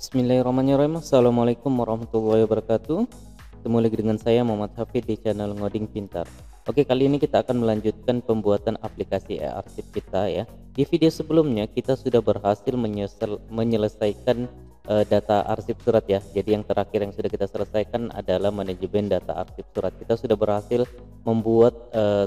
Bismillahirrahmanirrahim. Assalamualaikum warahmatullahi wabarakatuh. Ketemu lagi dengan saya Muhammad Hafid di channel Ngoding Pintar. Oke, kali ini kita akan melanjutkan pembuatan aplikasi e-arsip kita ya. Di video sebelumnya kita sudah berhasil menyelesaikan data arsip surat ya. Jadi yang terakhir yang sudah kita selesaikan adalah manajemen data arsip surat. Kita sudah berhasil membuat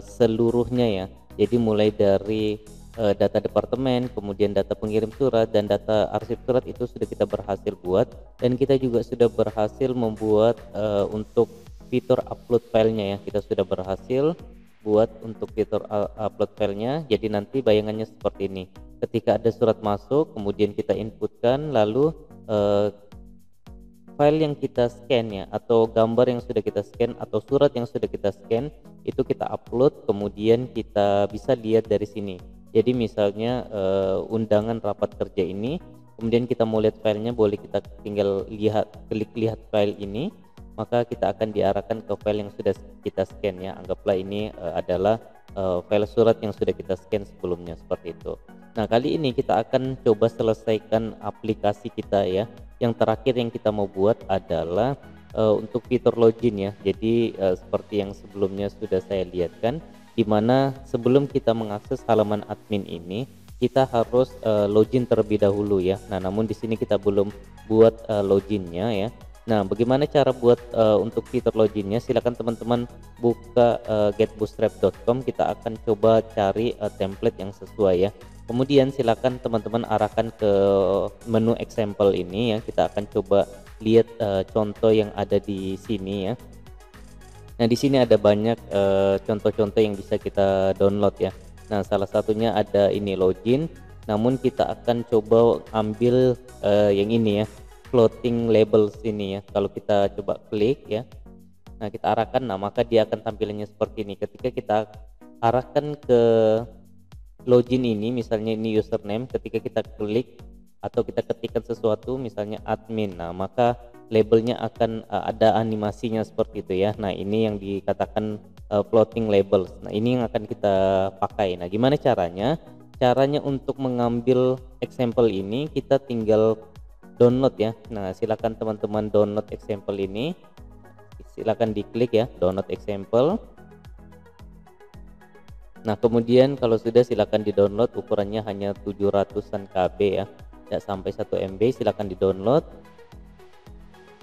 seluruhnya ya. Jadi mulai dari data departemen, kemudian data pengirim surat dan data arsip surat itu sudah kita berhasil buat, dan kita juga sudah berhasil membuat untuk fitur upload filenya ya. Kita sudah berhasil buat untuk fitur upload filenya. Jadi nanti bayangannya seperti ini. Ketika ada surat masuk, kemudian kita inputkan, lalu file yang kita scan ya, atau gambar yang sudah kita scan atau surat yang sudah kita scan itu kita upload, kemudian kita bisa lihat dari sini. Jadi misalnya undangan rapat kerja ini, kemudian kita mau lihat filenya, boleh kita tinggal klik lihat file ini, maka kita akan diarahkan ke file yang sudah kita scan ya. Anggaplah ini adalah file surat yang sudah kita scan sebelumnya, seperti itu. Nah, kali ini kita akan coba selesaikan aplikasi kita ya. Yang terakhir yang kita mau buat adalah untuk fitur login ya. Jadi seperti yang sebelumnya sudah saya lihatkan, di mana sebelum kita mengakses halaman admin ini kita harus login terlebih dahulu ya. Nah, namun di sini kita belum buat loginnya ya. Nah, bagaimana cara buat untuk fitur loginnya? Silakan teman-teman buka getbootstrap.com. Kita akan coba cari template yang sesuai ya. Kemudian silakan teman-teman arahkan ke menu example ini ya. Kita akan coba lihat contoh yang ada di sini ya. Nah, di sini ada banyak contoh-contoh yang bisa kita download ya. Nah, salah satunya ada ini login. Namun kita akan coba ambil yang ini ya, floating labels ini ya. Kalau kita coba klik ya, nah kita arahkan, nah maka dia akan tampilannya seperti ini. Ketika kita arahkan ke login ini, misalnya ini username, ketika kita klik atau kita ketikkan sesuatu misalnya admin, nah maka labelnya akan ada animasinya seperti itu ya. Nah, ini yang dikatakan floating labels. Nah, ini yang akan kita pakai. Nah, gimana caranya? Caranya untuk mengambil example ini kita tinggal download ya. Nah, silakan teman-teman download example ini. Silakan diklik ya, download example. Nah, kemudian kalau sudah silakan di-download, ukurannya hanya 700-an KB ya. Tidak sampai 1 MB, silakan di-download.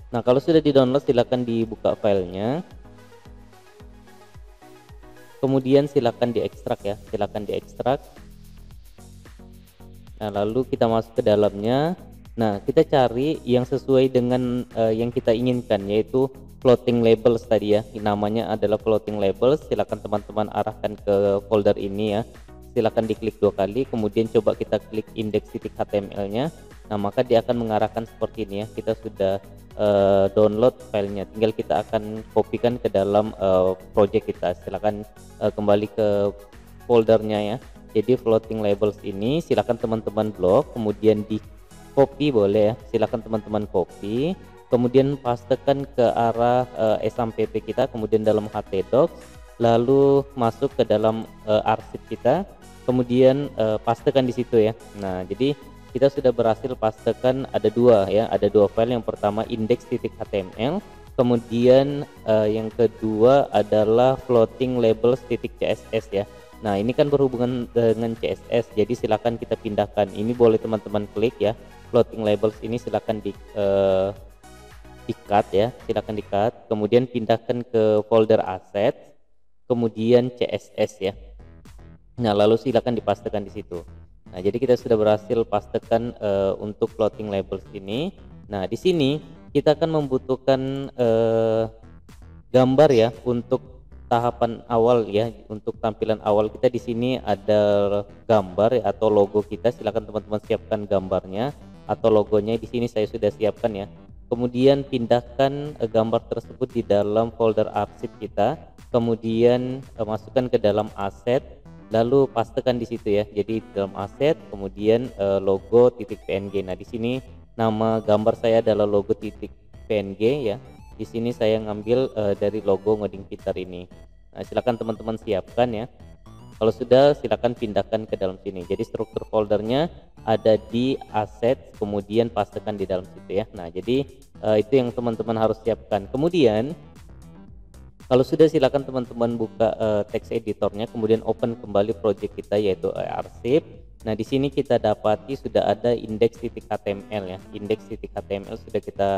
Nah, kalau sudah di-download silakan dibuka filenya. Kemudian silakan diekstrak ya, silakan diekstrak. Nah, lalu kita masuk ke dalamnya. Nah, kita cari yang sesuai dengan yang kita inginkan, yaitu floating labels tadi ya. Namanya adalah floating labels. Silakan teman-teman arahkan ke folder ini ya. Silakan diklik 2 kali, kemudian coba kita klik index.html-nya. Nah, maka dia akan mengarahkan seperti ini ya. Kita sudah download filenya, tinggal kita akan kopikan ke dalam project kita. Silakan kembali ke foldernya ya. Jadi floating labels ini silakan teman-teman blok, kemudian di copy boleh ya. Silakan teman-teman copy, kemudian pastekan ke arah SAMPP kita, kemudian dalam htdocs, lalu masuk ke dalam arsip kita, kemudian pastekan di situ ya. Nah, jadi kita sudah berhasil pastekan ada 2 ya, ada 2 file. Yang pertama index.html, kemudian yang kedua adalah floating labels.css ya. Nah, ini kan berhubungan dengan CSS, jadi silakan kita pindahkan. Ini boleh teman-teman klik ya, floating labels ini silakan di cut ya, silakan di cut, kemudian pindahkan ke folder assets, kemudian CSS ya. Nah, lalu silakan dipastekan di situ. Nah, jadi kita sudah berhasil pastekan untuk floating labels ini. Nah, di sini kita akan membutuhkan gambar ya untuk tahapan awal ya. Untuk tampilan awal kita di sini ada gambar ya, atau logo kita. Silakan teman-teman siapkan gambarnya atau logonya. Di sini saya sudah siapkan ya. Kemudian pindahkan gambar tersebut di dalam folder arsip kita. Kemudian masukkan ke dalam aset, lalu pastekan di situ ya. Jadi dalam aset, kemudian logo .png. Nah, di sini nama gambar saya adalah logo .png ya. Di sini saya ngambil dari logo Ngoding Pintar ini. Nah, silakan teman-teman siapkan ya. Kalau sudah silakan pindahkan ke dalam sini. Jadi struktur foldernya ada di aset, kemudian pastekan di dalam situ ya. Nah, jadi itu yang teman-teman harus siapkan. Kemudian kalau sudah silakan teman-teman buka text editornya, kemudian open kembali project kita yaitu arsip. Nah, di sini kita dapati sudah ada index.html ya. Index.html sudah kita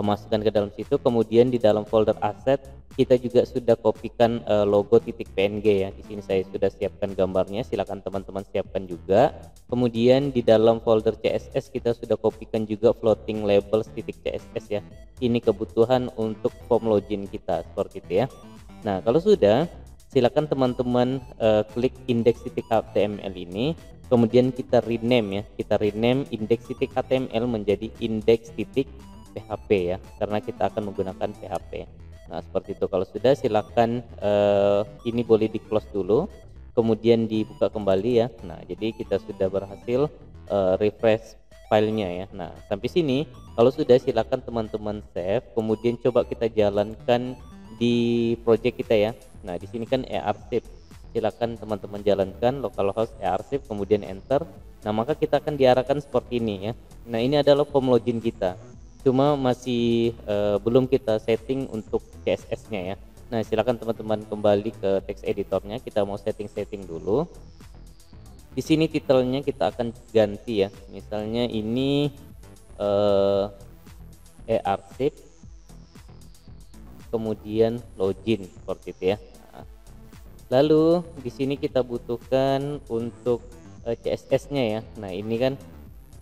masukkan ke dalam situ. Kemudian di dalam folder aset kita juga sudah kopikan logo.png ya. Di sini saya sudah siapkan gambarnya. Silakan teman-teman siapkan juga. Kemudian di dalam folder CSS kita sudah kopikan juga floating labels.css ya. Ini kebutuhan untuk form login kita seperti itu ya. Nah, kalau sudah silakan teman-teman klik index.html ini, kemudian kita rename ya. Kita rename index.html menjadi index.php ya, karena kita akan menggunakan PHP. Nah, seperti itu. Kalau sudah silakan ini boleh di close dulu, kemudian dibuka kembali ya. Nah, jadi kita sudah berhasil refresh filenya ya. Nah, sampai sini kalau sudah silakan teman-teman save, kemudian coba kita jalankan di project kita ya. Nah, di sini kan arsip. Silakan teman-teman jalankan localhost arsip kemudian enter. Nah, maka kita akan diarahkan seperti ini ya. Nah, ini adalah form login kita. Cuma masih belum kita setting untuk CSS-nya ya. Nah, silakan teman-teman kembali ke text editornya. Kita mau setting-setting dulu. Di sini titelnya kita akan ganti ya. Misalnya ini arsip kemudian login seperti itu ya. Nah, lalu di sini kita butuhkan untuk CSS-nya ya. Nah, ini kan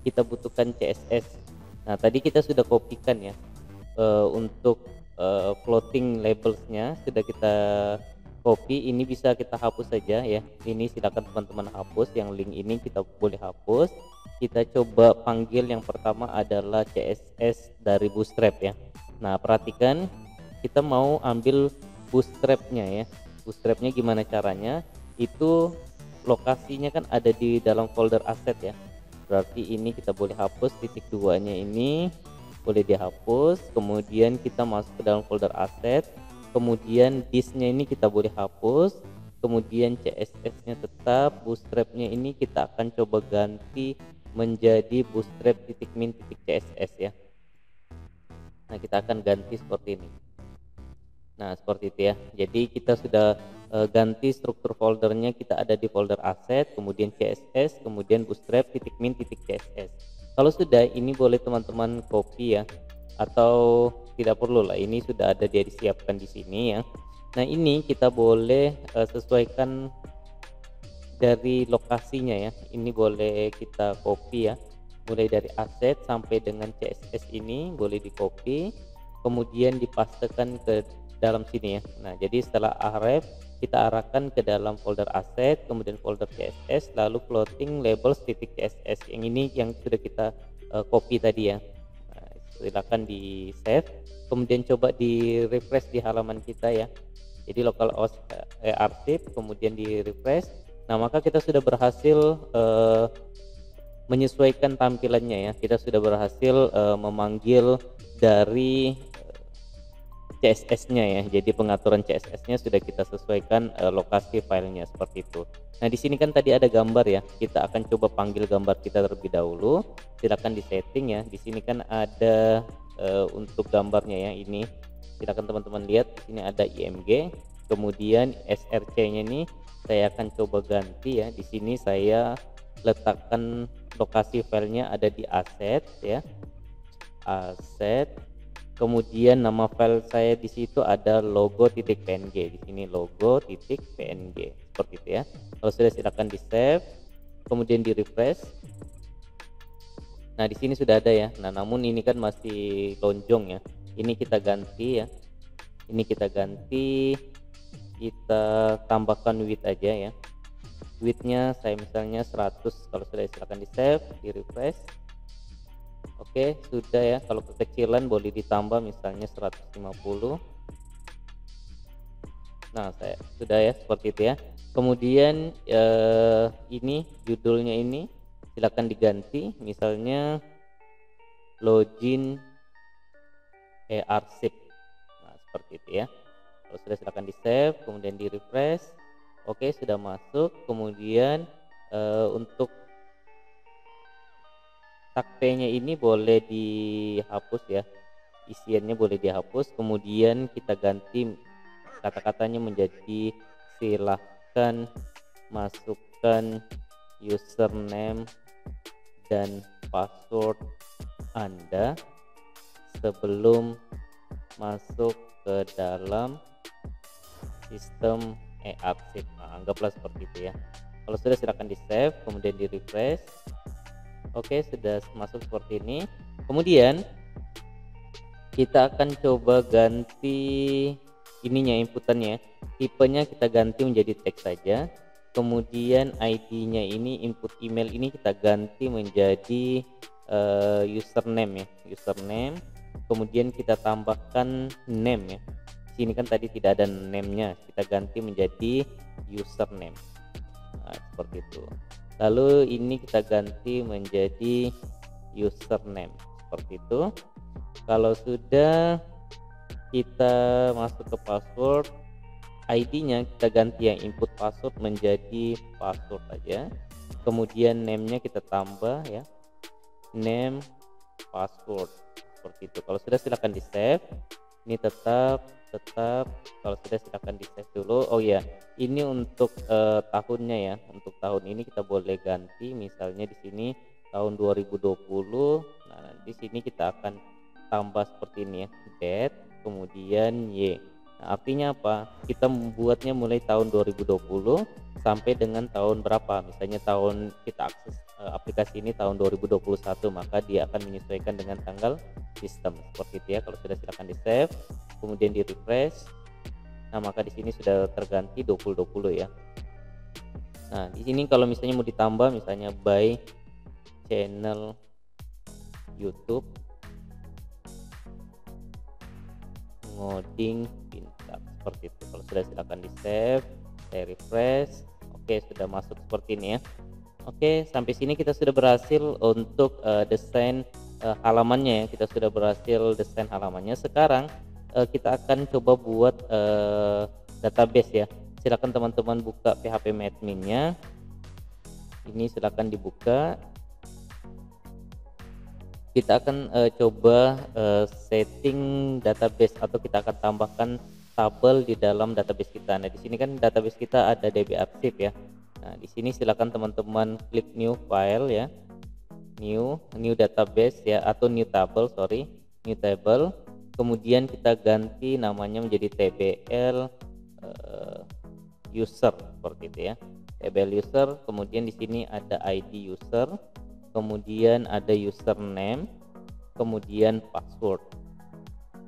kita butuhkan CSS. Nah, tadi kita sudah kopikan ya untuk floating labelsnya sudah kita copy. Ini bisa kita hapus saja ya. Ini silakan teman-teman hapus, yang link ini kita boleh hapus. Kita coba panggil yang pertama adalah CSS dari Bootstrap ya. Nah, perhatikan kita mau ambil bootstrapnya ya. Bootstrapnya gimana caranya? Itu lokasinya kan ada di dalam folder aset ya. Berarti ini kita boleh hapus, titik duanya ini boleh dihapus. Kemudian kita masuk ke dalam folder aset. Kemudian disknya ini kita boleh hapus. Kemudian CSS-nya tetap, bootstrapnya ini kita akan coba ganti menjadi bootstrap.min.css ya. Nah, kita akan ganti seperti ini. Nah, seperti itu ya. Jadi kita sudah ganti struktur foldernya, kita ada di folder aset, kemudian CSS, kemudian bootstrap.min.css. Kalau sudah, ini boleh teman-teman copy ya, atau tidak perlu lah, ini sudah ada dia disiapkan di sini ya. Nah, ini kita boleh sesuaikan dari lokasinya ya. Ini boleh kita copy ya, mulai dari aset sampai dengan CSS ini boleh di copy, kemudian dipastekan ke dalam sini ya. Nah, jadi setelah href kita arahkan ke dalam folder aset, kemudian folder CSS, lalu floating labels.css yang ini yang sudah kita copy tadi ya. Nah, silakan di save, kemudian coba di refresh di halaman kita ya. Jadi localhost arsip kemudian di refresh. Nah, maka kita sudah berhasil menyesuaikan tampilannya ya. Kita sudah berhasil memanggil dari CSS-nya ya. Jadi pengaturan CSS-nya sudah kita sesuaikan lokasi filenya seperti itu. Nah, di sini kan tadi ada gambar ya. Kita akan coba panggil gambar kita terlebih dahulu. Silakan di setting ya. Di sini kan ada untuk gambarnya ya ini. Silakan teman-teman lihat di sini ada IMG. Kemudian SRC-nya nih saya akan coba ganti ya. Di sini saya letakkan lokasi filenya ada di aset ya. Aset. Kemudian nama file saya di situ ada logo.png. Di sini logo.png seperti itu ya. Kalau sudah silakan di save, kemudian di refresh. Nah, di sini sudah ada ya. Nah, namun ini kan masih lonjong ya. Ini kita ganti ya. Ini kita ganti, kita tambahkan width aja ya. Widthnya saya misalnya 100. Kalau sudah silakan di save, di refresh. Oke, sudah ya. Kalau kekecilan boleh ditambah misalnya 150. Nah, saya sudah ya seperti itu ya. Kemudian ini judulnya ini silakan diganti misalnya login arsip. Nah, seperti itu ya. Kalau sudah silakan di save, kemudian di refresh. Oke, sudah masuk. Kemudian untuk tag P-nya ini boleh dihapus ya. Isiannya boleh dihapus. Kemudian kita ganti kata-katanya menjadi silahkan masukkan username dan password Anda sebelum masuk ke dalam sistem e-arsip. Nah, anggaplah seperti itu ya. Kalau sudah silakan di save, kemudian di refresh. Oke, sudah masuk seperti ini. Kemudian kita akan coba ganti ininya, inputannya. Tipenya kita ganti menjadi teks saja. Kemudian ID-nya ini, input email ini kita ganti menjadi username ya, username. Kemudian kita tambahkan name ya. Di sini kan tadi tidak ada name-nya, kita ganti menjadi username. Nah, seperti itu. Lalu ini kita ganti menjadi username seperti itu. Kalau sudah, kita masuk ke password, ID-nya kita ganti yang input password menjadi password aja. Kemudian name-nya kita tambah ya, name password seperti itu. Kalau sudah silakan di save. Ini tetap kalau sudah silakan di save dulu. Oh ya, ini untuk tahunnya ya. Untuk tahun ini kita boleh ganti, misalnya di sini tahun 2020. Nah, di sini kita akan tambah seperti ini ya, date kemudian y. Nah, artinya apa? Kita membuatnya mulai tahun 2020 sampai dengan tahun berapa. Misalnya tahun kita akses aplikasi ini tahun 2021, maka dia akan menyesuaikan dengan tanggal sistem seperti itu ya. Kalau sudah silakan di save, kemudian di refresh. Nah, maka di sini sudah terganti 2020 ya. Nah, di sini kalau misalnya mau ditambah, misalnya by channel YouTube ngoding pintar seperti itu. Kalau sudah silakan di save, saya refresh. Oke, sudah masuk seperti ini ya. Oke, sampai sini kita sudah berhasil untuk desain halamannya ya. Kita sudah berhasil desain halamannya. Sekarang kita akan coba buat database ya. Silakan teman-teman buka PHP-admin-nya. Ini silakan dibuka. Kita akan coba setting database, atau kita akan tambahkan tabel di dalam database kita. Nah, di sini kan database kita ada DB arsip ya. Nah, di sini silakan teman-teman klik new file ya, new database ya, atau new table, new table. Kemudian kita ganti namanya menjadi tbl user seperti itu ya, tbl user. Kemudian di sini ada ID user, kemudian ada username, kemudian password.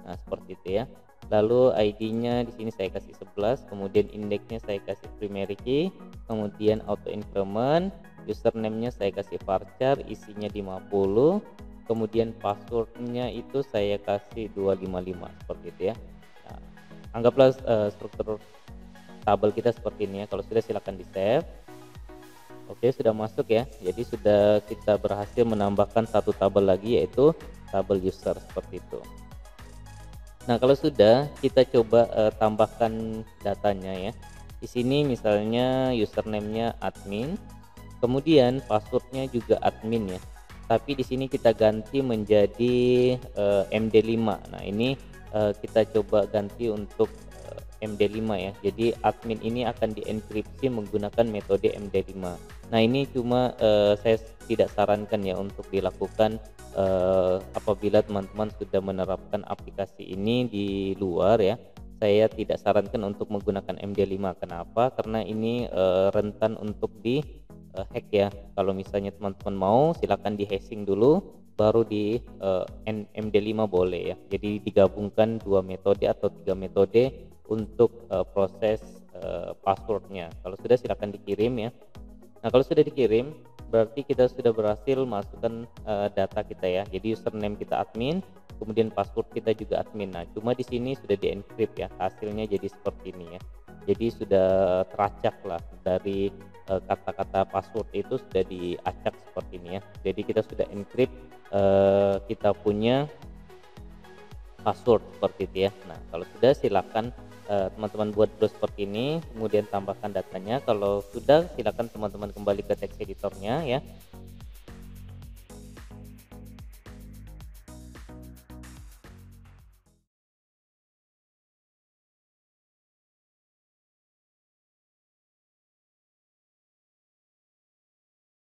Nah, seperti itu ya. Lalu ID-nya di sini saya kasih 11, kemudian indeksnya saya kasih primary key, kemudian auto increment, username-nya saya kasih varchar, isinya 50, kemudian password-nya itu saya kasih 255 seperti itu ya. Nah, anggaplah struktur tabel kita seperti ini ya. Kalau sudah silakan di save. Oke, sudah masuk ya. Jadi sudah kita berhasil menambahkan satu tabel lagi, yaitu tabel user seperti itu. Nah, kalau sudah, kita coba tambahkan datanya ya. Di sini misalnya username-nya admin, kemudian password-nya juga admin ya. Tapi di sini kita ganti menjadi MD5. Nah, ini kita coba ganti untuk MD5 ya. Jadi admin ini akan dienkripsi menggunakan metode MD5. Nah, ini cuma saya tidak sarankan ya untuk dilakukan apabila teman-teman sudah menerapkan aplikasi ini di luar ya. Saya tidak sarankan untuk menggunakan MD5. Kenapa? Karena ini rentan untuk di hack ya. Kalau misalnya teman-teman mau, silakan di hashing dulu, baru di MD5 boleh ya. Jadi digabungkan dua metode atau tiga metode untuk proses passwordnya. Kalau sudah silakan dikirim ya. Nah, kalau sudah dikirim berarti kita sudah berhasil masukkan data kita ya. Jadi username kita admin, kemudian password kita juga admin. Nah, cuma di sini sudah di encrypt ya, hasilnya jadi seperti ini ya. Jadi sudah teracak lah dari kata-kata password itu sudah diacak seperti ini ya. Jadi kita sudah encrypt kita punya password seperti itu ya. Nah, kalau sudah silakan teman-teman buat browse seperti ini, kemudian tambahkan datanya. Kalau sudah, silakan teman-teman kembali ke text editornya ya.